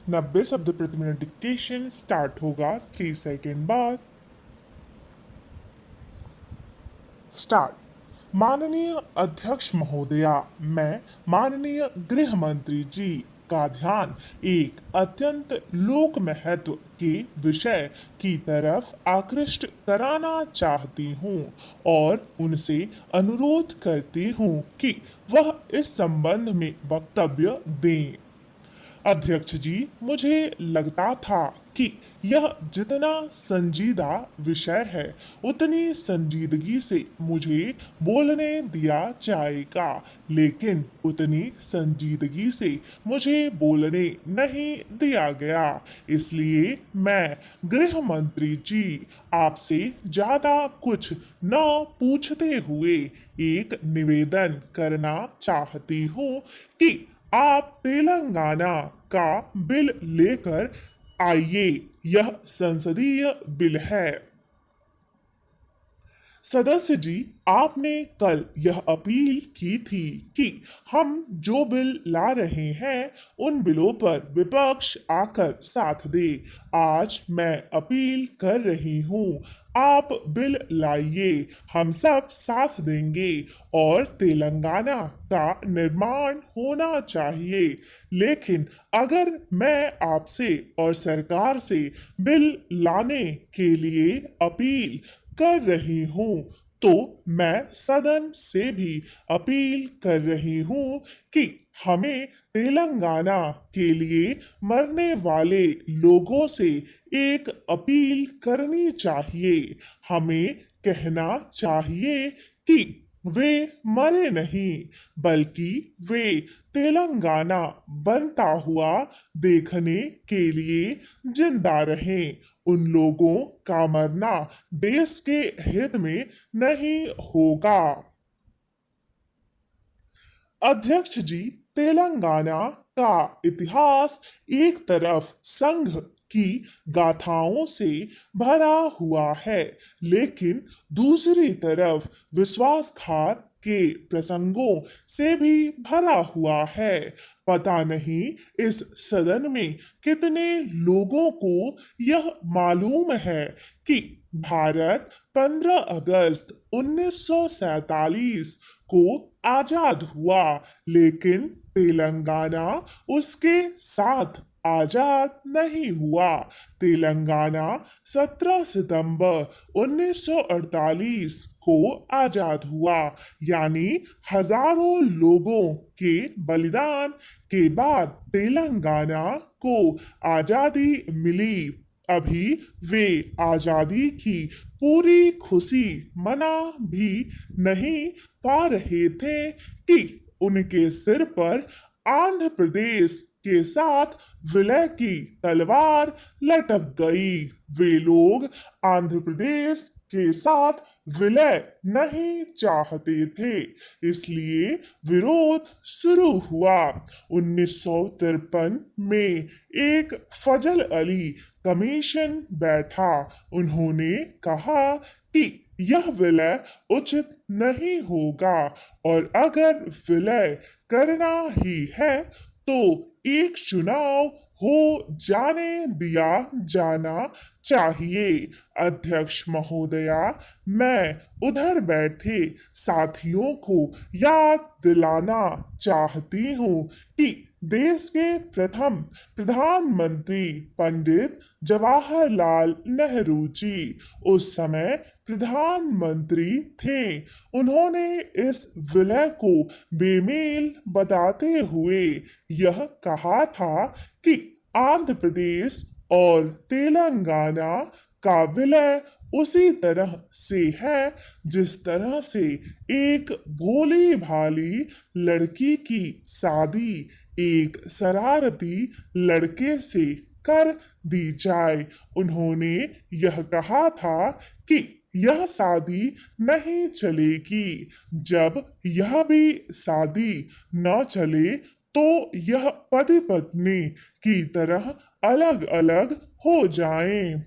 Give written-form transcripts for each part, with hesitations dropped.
90 शब्द प्रति minute dictation start होगा 3 सेकेंड बाद। स्टार्ट। माननीय अध्यक्ष महोदया, मैं माननीय गृह मंत्री जी का ध्यान एक अत्यंत लोक महत्व के विषय की तरफ आकृष्ट कराना चाहती हूँ और उनसे अनुरोध करती हूँ कि वह इस संबंध में वक्तव्य दें। अध्यक्ष जी, मुझे लगता था कि यह जितना संजीदा विषय है उतनी संजीदगी से मुझे बोलने दिया जाएगा, लेकिन उतनी संजीदगी से मुझे बोलने नहीं दिया गया। इसलिए मैं गृह मंत्री जी आपसे ज्यादा कुछ न पूछते हुए एक निवेदन करना चाहती हूँ कि आप तेलंगाना का बिल लेकर आइए। यह संसदीय बिल है। सदस्य जी, आपने कल यह अपील की थी कि हम जो बिल ला रहे हैं उन बिलों पर विपक्ष आकर साथ दे। आज मैं अपील कर रही हूँ, आप बिल लाइए, हम सब साथ देंगे और तेलंगाना का निर्माण होना चाहिए। लेकिन अगर मैं आपसे और सरकार से बिल लाने के लिए अपील कर रही हूँ तो मैं सदन से भी अपील कर रही हूँ कि हमें तेलंगाना के लिए मरने वाले लोगों से एक अपील करनी चाहिए। हमें कहना चाहिए कि वे मरे नहीं, बल्कि वे तेलंगाना बनता हुआ देखने के लिए जिंदा रहें। उन लोगों का मरना देश के हित में नहीं होगा। अध्यक्ष जी, तेलंगाना का इतिहास एक तरफ संघ की गाथाओं से भरा हुआ है, लेकिन दूसरी तरफ विश्वासघात के प्रसंगों से भी भरा हुआ है। पता नहीं इस सदन में कितने लोगों को यह मालूम है कि भारत 15 अगस्त 1947 को आजाद हुआ, लेकिन तेलंगाना उसके साथ आजाद नहीं हुआ। तेलंगाना 17 सितंबर 1948 को आजाद हुआ, यानी हजारों लोगों के बलिदान के बाद तेलंगाना को आजादी मिली। अभी वे आजादी की पूरी खुशी मना भी नहीं पा रहे थे कि उनके सिर पर आंध्र प्रदेश के साथ विलय की तलवार लटक गई। वे लोग आंध्र प्रदेश के साथ विलय नहीं चाहते थे, इसलिए विरोध शुरू हुआ। 1953 में एक फजल अली कमीशन बैठा। उन्होंने कहा कि यह विलय उचित नहीं होगा और अगर विलय करना ही है तो एक चुनाव हो जाने दिया जाना चाहिए। अध्यक्ष महोदया, मैं उधर बैठे साथियों को याद दिलाना चाहती हूँ कि देश के प्रथम प्रधानमंत्री पंडित जवाहरलाल नेहरू जी उस समय प्रधानमंत्री थे। उन्होंने इस विलय को बेमेल बताते हुए यह कहा था कि आंध्र प्रदेश और तेलंगाना का विलय उसी तरह से है जिस तरह से एक भोली भाली लड़की की शादी एक शरारती लड़के से कर दी जाए। उन्होंने यह कहा था कि यह शादी नहीं चलेगी। जब यह भी शादी न चले तो यह पति पत्नी की तरह अलग अलग हो जाएं।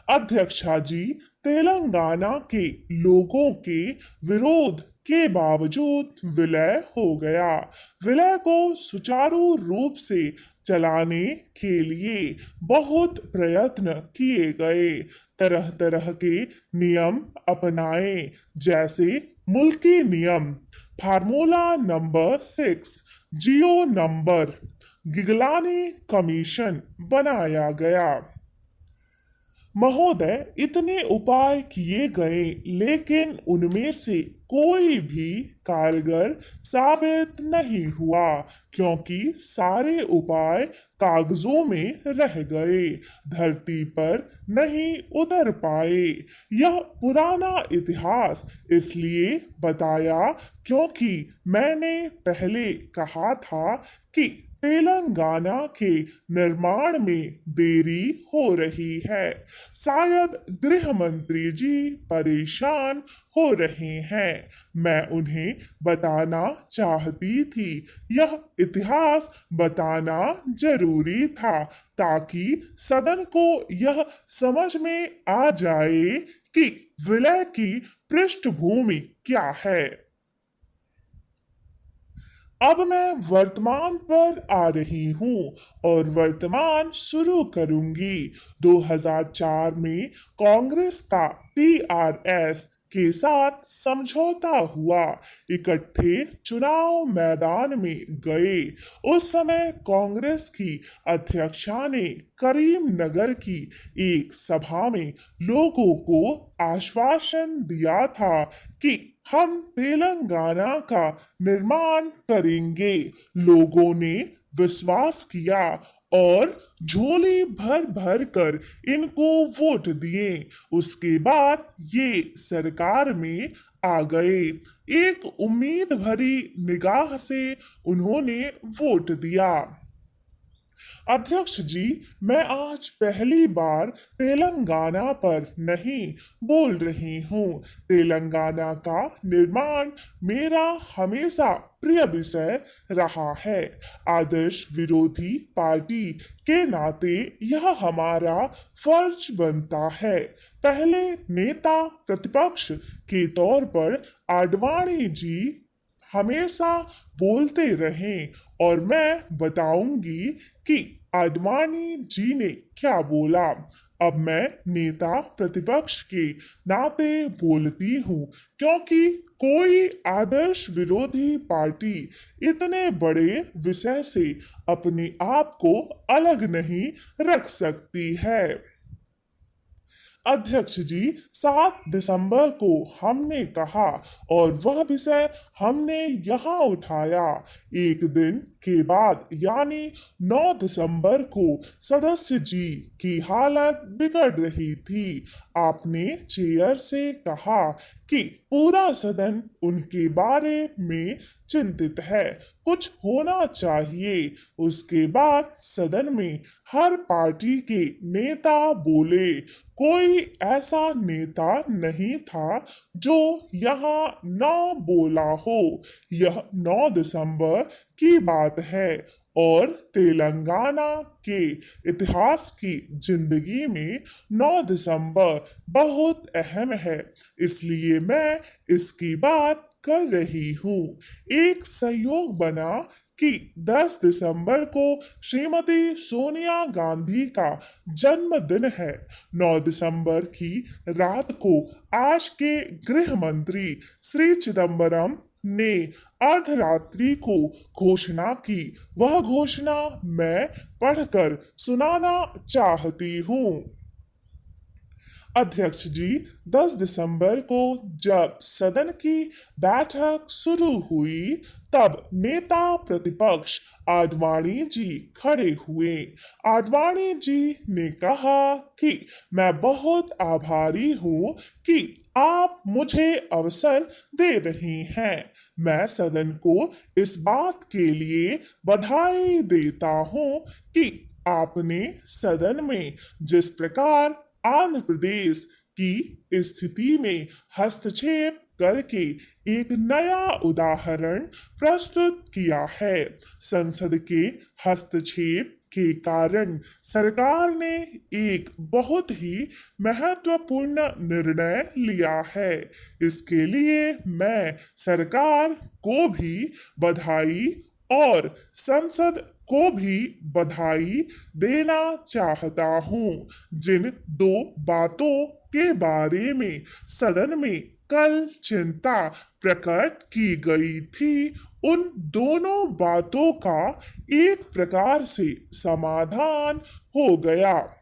अध्यक्षा जी, तेलंगाना के लोगों के विरोध के बावजूद विलय हो गया। विलय को सुचारू रूप से चलाने के लिए बहुत प्रयत्न किए गए। तरह तरह के नियम अपनाए, जैसे मुल्की नियम, फार्मूला नंबर 6, जियो नंबर, गिगलानी कमीशन बनाया गया। महोदय, इतने उपाय किए गए, लेकिन उनमें से कोई भी कारगर साबित नहीं हुआ, क्योंकि सारे उपाय कागजों में रह गए, धरती पर नहीं उतर पाए। यह पुराना इतिहास इसलिए बताया क्योंकि मैंने पहले कहा था कि तेलंगाना के निर्माण में देरी हो रही है। शायद गृह मंत्री जी परेशान हो रहे हैं। मैं उन्हें बताना चाहती थी, यह इतिहास बताना जरूरी था, ताकि सदन को यह समझ में आ जाए कि विलय की पृष्ठभूमि क्या है। अब मैं वर्तमान पर आ रही हूँ और वर्तमान शुरू करूंगी। 2004 में कांग्रेस का टीआरएस के साथ समझौता हुआ, इकट्ठे चुनाव मैदान में गए। उस समय कांग्रेस की अध्यक्षा ने करीमनगर की एक सभा में लोगों को आश्वासन दिया था कि हम तेलंगाना का निर्माण करेंगे। लोगों ने विश्वास किया और झोली भर भर कर इनको वोट दिए। उसके बाद ये सरकार में आ गए। एक उम्मीद भरी निगाह से उन्होंने वोट दिया। अध्यक्ष जी, मैं आज पहली बार तेलंगाना पर नहीं बोल रही हूँ। तेलंगाना का निर्माण मेरा हमेशा प्रिय विषय रहा है। आदर्श विरोधी पार्टी के नाते यह हमारा फर्ज बनता है। पहले नेता प्रतिपक्ष के तौर पर आडवाणी जी हमेशा बोलते रहें, और मैं बताऊंगी कि आडवाणी जी ने क्या बोला। अब मैं नेता प्रतिपक्ष के नाते बोलती हूँ, क्योंकि कोई आदर्श विरोधी पार्टी इतने बड़े विषय से अपने आप को अलग नहीं रख सकती है। अध्यक्ष जी, 7 दिसंबर को हमने कहा और वह विषय हमने यहाँ उठाया। एक दिन के बाद यानी 9 दिसंबर को सदस्य जी की हालत बिगड़ रही थी। आपने चेयर से कहा कि पूरा सदन उनके बारे में चिंतित है, कुछ होना चाहिए। उसके बाद सदन में हर पार्टी के नेता बोले। कोई ऐसा नेता नहीं था जो यहाँ न बोला हो। यह 9 दिसंबर की बात है और तेलंगाना के इतिहास की जिंदगी में 9 दिसंबर बहुत अहम है, इसलिए मैं इसकी बात कर रही हूँ। एक संयोग बना कि 10 दिसंबर को श्रीमती सोनिया गांधी का जन्मदिन है। 9 दिसंबर की रात को आज के गृह मंत्री श्री चिदंबरम ने अर्धरात्रि को घोषणा की। वह घोषणा मैं पढ़कर सुनाना चाहती हूँ। अध्यक्ष जी, 10 दिसंबर को जब सदन की बैठक शुरू हुई, तब नेता प्रतिपक्ष आडवाणी जी खड़े हुए। आडवाणी जी ने कहा कि मैं बहुत आभारी हूँ कि आप मुझे अवसर दे रही हैं। मैं सदन को इस बात के लिए बधाई देता हूँ कि आपने सदन में जिस प्रकार आंध्र प्रदेश की स्थिति में हस्तक्षेप करके एक नया उदाहरण प्रस्तुत किया है। संसद के हस्तक्षेप के कारण सरकार ने एक बहुत ही महत्वपूर्ण निर्णय लिया है। इसके लिए मैं सरकार को भी बधाई और संसद को भी बधाई देना चाहता हूँ। जिन दो बातों के बारे में सदन में कल चिंता प्रकट की गई थी, उन दोनों बातों का एक प्रकार से समाधान हो गया।